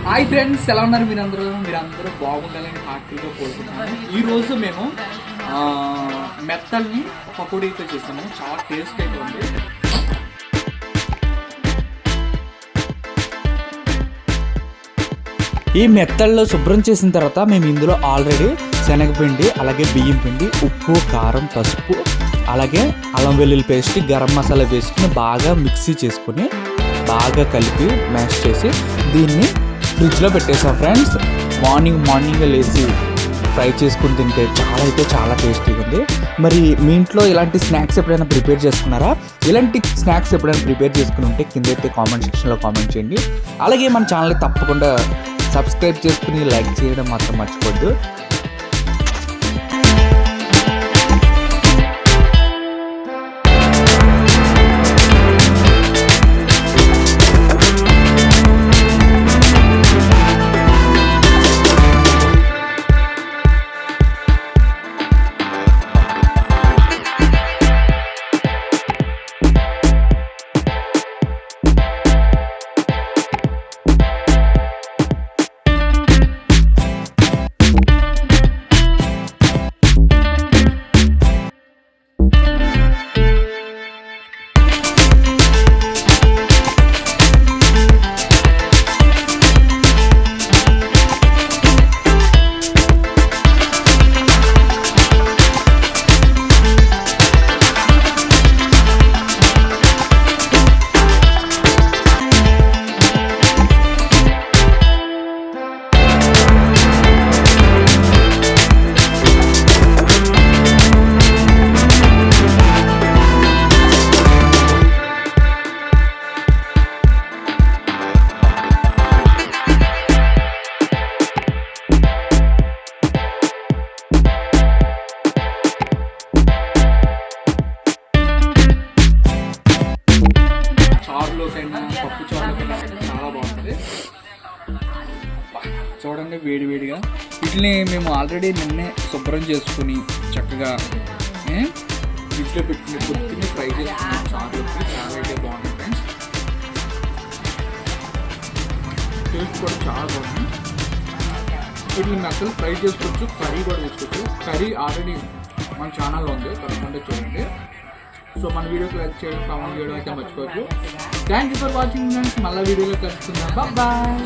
Hi friends, ఎలా ఉన్నారు? మీరందరూ బాగుండాలని హార్టీగా కోరుకుంటున్నాను. ఈరోజు మేము మెత్తల్ని పకోడీతో చేసాము. చాలా టేస్ట్ అయితే ఉంది. ఈ మెత్తల్లో శుభ్రం చేసిన తర్వాత మేము ఇందులో ఆల్రెడీ శనగపిండి, అలాగే బియ్యం పిండి, ఉప్పు, కారం, పసుపు, అలాగే అల్లం వెల్లుల్లి పేస్ట్, గరం మసాలా వేసుకుని బాగా మిక్సీ చేసుకుని బాగా కలిపి మ్యాష్ చేసి దీన్ని ఫ్రిడ్జ్లో పెట్టేసాం ఫ్రెండ్స్. మార్నింగ్ లేచి ఫ్రై చేసుకుని తింటే చాలా టేస్టీగా ఉంది. మరి మీ ఇంట్లో ఇలాంటి స్నాక్స్ ఎప్పుడైనా ప్రిపేర్ చేసుకున్నారా? ఇలాంటి స్నాక్స్ ఎప్పుడైనా ప్రిపేర్ చేసుకుని ఉంటే కింద అయితే కామెంట్ సెక్షన్లో కామెంట్ చేయండి. అలాగే మన ఛానల్ని తప్పకుండా సబ్స్క్రైబ్ చేసుకుని లైక్ చేయడం మాత్రం మర్చిపోద్దు. పప్పు చారుకైనా చాలా బాగుంటుంది. చూడండి వేడిగా వీటిని మేము ఆల్రెడీ నిన్నే శుభ్రం చేసుకుని చక్కగా ఫ్రిడ్జ్లో పెట్టుకుని పొద్దున్నే ఫ్రై చేసుకున్నాం. చారులోకి చాలా అయితే బాగుంది ఫ్రెండ్స్. టేస్ట్ కూడా చాలా బాగుంది. వీటిని అసలు ఫ్రై చేసుకోవచ్చు, కర్రీ కూడా చేసుకోవచ్చు. కర్రీ ఆల్రెడీ మన ఛానల్లో ఉంది, తప్పకుండా చూడండి. సో మన వీడియోకి లైక్ చేయడం, కామెంట్ చేయడం అయితే మర్చిపోవచ్చు. Thank you for watching friends. మళ్ళీ వీడియోలో కలుసుకుందాం. బాయ్.